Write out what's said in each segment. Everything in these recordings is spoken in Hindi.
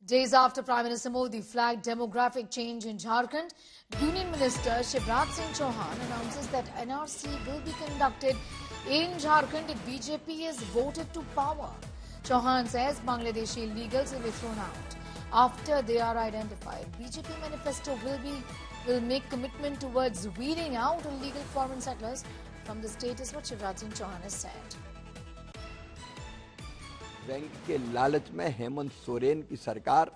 Days after Prime Minister Modi flagged demographic change in Jharkhand, Union Minister Shivraj Singh Chauhan announces that NRC will be conducted in Jharkhand if BJP is voted to power. Chauhan says Bangladeshi illegals will be thrown out after they are identified. BJP manifesto will make commitment towards weeding out illegal foreign settlers from the state, is what Shivraj Singh Chauhan has said. Bank के लालच में हेमंत सोरेन की सरकार,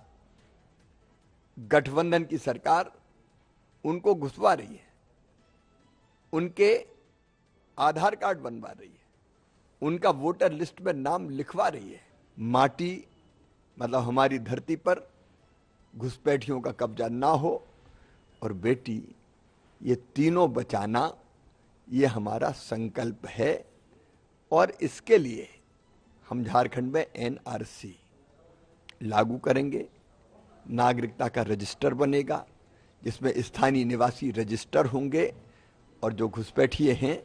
गठबंधन की सरकार उनको घुसवा रही है, उनके आधार कार्ड बनवा रही है, उनका वोटर लिस्ट में नाम लिखवा रही है। माटी मतलब हमारी धरती पर घुसपैठियों का कब्जा ना हो और बेटी ये तीनों बचाना, ये हमारा संकल्प है। और इसके लिए हम झारखंड में एनआरसी लागू करेंगे। नागरिकता का रजिस्टर बनेगा जिसमें स्थानीय निवासी रजिस्टर होंगे और जो घुसपैठिए हैं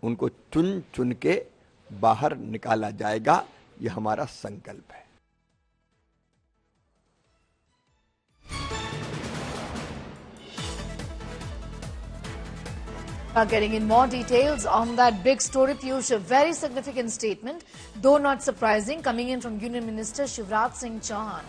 उनको चुन चुन के बाहर निकाला जाएगा। यह हमारा संकल्प है। Getting in more details on that big story, Piyush, a very significant statement, though not surprising, coming in from Union Minister Shivraj Singh Chauhan,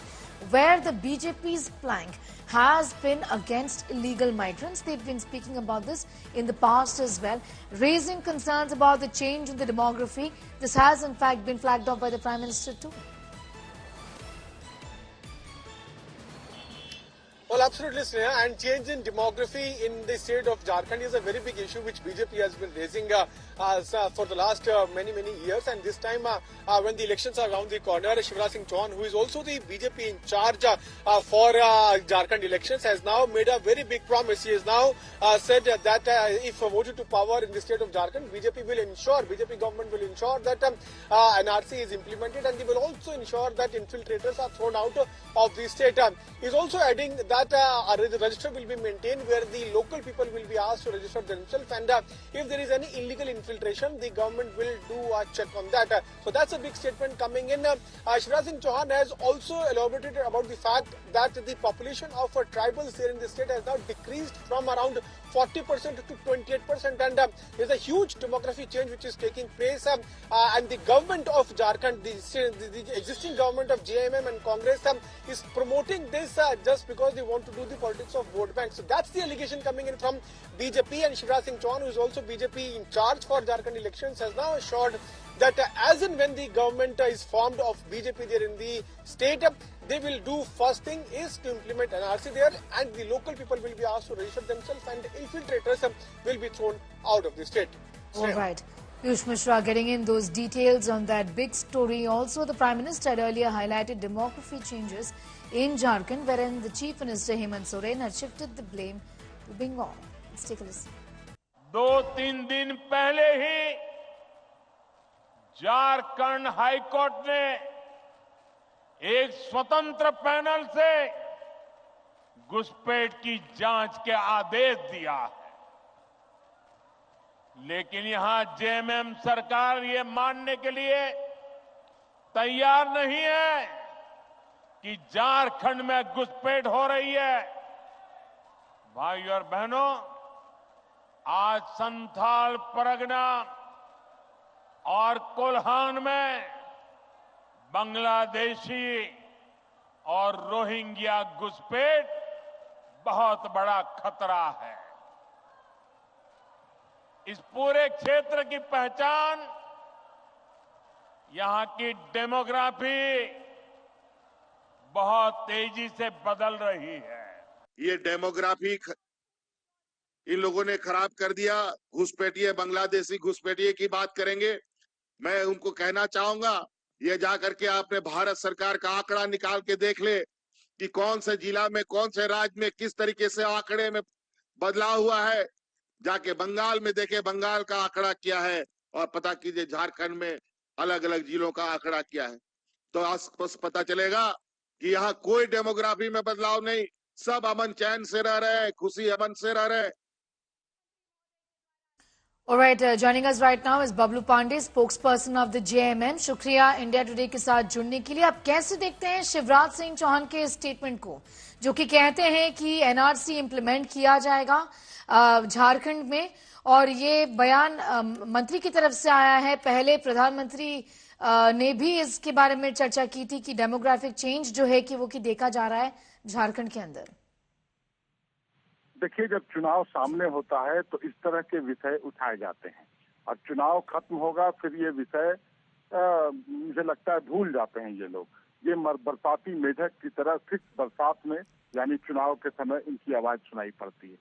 where the BJP's plank has been against illegal migrants. They've been speaking about this in the past as well, raising concerns about the change in the demography. This has in fact been flagged off by the Prime Minister too. Well, absolutely, Sneha. And change in demography in the state of Jharkhand is a very big issue which BJP has been raising for the last many years. And this time, when the elections are around the corner, Shivraj Singh Chauhan, who is also the BJP in charge for Jharkhand elections, has now made a very big promise. He has now said that if voted to power in the state of Jharkhand, BJP government will ensure that NRC is implemented, and they will also ensure that infiltrators are thrown out of the state. He is also adding that the register will be maintained where the local people will be asked to register themselves, and if there is any illegal infiltration, the government will do a check on that. So that's a big statement coming in. Shivraj Singh Chauhan has also elaborated about the fact that the population of tribals here in the state has now decreased from around 40% to 28%, and there's a huge demography change which is taking place, and the government of Jharkhand, the existing government of JMM and Congress is promoting this just because they want to do the politics of vote bank. So that's the allegation coming in from BJP, and Shivraj Singh Chauhan, who is also BJP in charge for Jharkhand elections, has now assured that as and when the government is formed of BJP there in the state, they will do first thing is to implement NRC there, and the local people will be asked to register themselves, and infiltrators will be thrown out of the state. All right. Piyush Mishra getting in those details on that big story. Also, the Prime Minister had earlier highlighted demography changes in Jharkhand, wherein the Chief Minister Hemant Soren had shifted the blame to Bengal. Let's take a listen. 2-3 दिन पहले ही झारखंड हाईकोर्ट ने एक स्वतंत्र पैनल से घुसपैठ की जांच के आदेश दिया है, लेकिन यहां जेएमएम सरकार ये मानने के लिए तैयार नहीं है कि झारखंड में घुसपैठ हो रही है। भाइयों और बहनों, आज संथाल परगना और कोल्हान में बांग्लादेशी और रोहिंग्या घुसपैठ बहुत बड़ा खतरा है। इस पूरे क्षेत्र की पहचान यहां की डेमोग्राफी बहुत तेजी से बदल रही है। ये डेमोग्राफी इन लोगों ने खराब कर दिया। घुसपैठिए, बांग्लादेशी घुसपैठिए की बात करेंगे। मैं उनको कहना चाहूंगा, ये जाकर के आपने भारत सरकार का आंकड़ा निकाल के देख ले कि कौन से जिला में, कौन से राज्य में किस तरीके से आंकड़े में बदलाव हुआ है। जाके बंगाल में देखे, बंगाल का आंकड़ा क्या है, और पता कीजिए झारखंड में अलग अलग जिलों का आंकड़ा क्या है। तो आसपास पता चलेगा कि यहाँ कोई डेमोग्राफी में बदलाव नहीं, सब अमन चैन से रह रहे हैं, खुशी अमन से रह रहे हैं। All right, joining us right now is Bablu Pandey, spokesperson of the JMM. शुक्रिया इंडिया टुडे के साथ जुड़ने के लिए। आप कैसे देखते हैं शिवराज सिंह चौहान के स्टेटमेंट को, जो कि कहते हैं कि एनआरसी इंप्लीमेंट किया जाएगा झारखंड में, और ये बयान मंत्री की तरफ से आया है। पहले प्रधानमंत्री ने भी इसके बारे में चर्चा की थी कि डेमोग्राफिक चेंज जो है कि वो देखा जा रहा है झारखंड के अंदर। देखिए, जब चुनाव सामने होता है तो इस तरह के विषय उठाए जाते हैं, और चुनाव खत्म होगा फिर ये विषय मुझे लगता है भूल जाते हैं ये लोग। ये बरसाती मेढक की तरह सिर्फ बरसात में यानी चुनाव के समय इनकी आवाज सुनाई पड़ती है।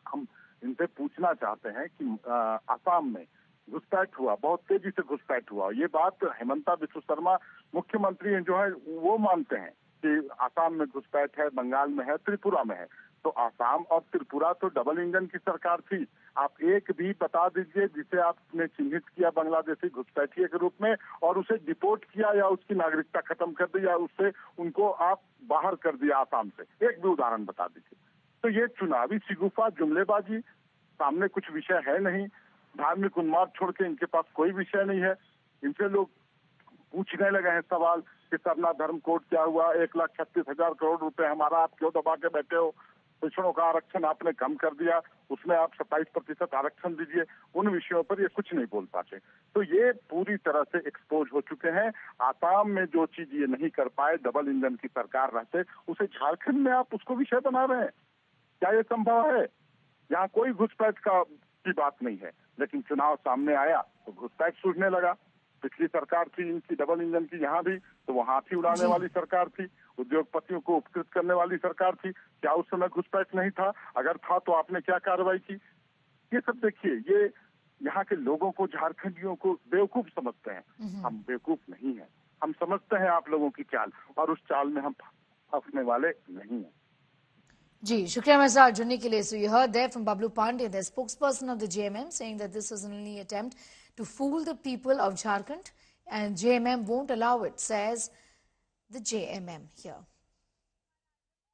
हम इनसे पूछना चाहते हैं कि आसाम में घुसपैठ हुआ, बहुत तेजी से घुसपैठ हुआ। ये बात हेमंता बिस्वा शर्मा मुख्यमंत्री जो है वो मानते हैं कि आसाम में घुसपैठ है, बंगाल में है, त्रिपुरा में है। तो आसाम और त्रिपुरा तो डबल इंजन की सरकार थी। आप एक भी बता दीजिए जिसे आपने चिन्हित किया बांग्लादेशी घुसपैठिए के रूप में और उसे डिपोर्ट किया या उसकी नागरिकता खत्म कर दी या उससे उनको आप बाहर कर दिया आसाम से, एक भी उदाहरण बता दीजिए। तो ये चुनावी शिगुफा, जुमलेबाजी, सामने कुछ विषय है नहीं, धार्मिक उन्माद छोड़ के इनके पास कोई विषय नहीं है। इनसे लोग पूछने लगे हैं सवाल कि सरना धर्म कोड क्या हुआ, 1,36,000 करोड़ रुपए हमारा आप क्यों दबा के बैठे हो, पिछड़ों का आरक्षण आपने कम कर दिया, उसमें आप 27% आरक्षण दीजिए। उन विषयों पर ये कुछ नहीं बोल पाते। तो ये पूरी तरह से एक्सपोज हो चुके हैं। आसाम में जो चीज ये नहीं कर पाए डबल इंजन की सरकार रहते, उसे झारखंड में आप उसको विषय बना रहे हैं। क्या ये संभव है? यहाँ कोई घुसपैठ की बात नहीं है, लेकिन चुनाव सामने आया तो घुसपैठ सूझने लगा। पिछली सरकार थी इनकी डबल इंजन की, यहाँ भी तो वो हाथी उड़ाने वाली सरकार थी, उद्योगपतियों को उपकृत करने वाली सरकार थी। क्या उस समय घुसपैठ नहीं था? अगर था तो आपने क्या कार्रवाई की? ये सब देखिए, ये यहाँ के लोगों को, झारखंडियों को बेवकूफ समझते हैं। हम बेवकूफ नहीं है, हम समझते हैं आप लोगों की चाल, और उस चाल में हम फंसने वाले नहीं है। जी, शुक्रिया मेरे साथ जुड़ने के लिए। So you heard there from Bablu Pandey, the spokesperson of the JMM, saying that this is an only attempt to fool the people of Jharkhand, and JMM won't allow it, says the JMM here.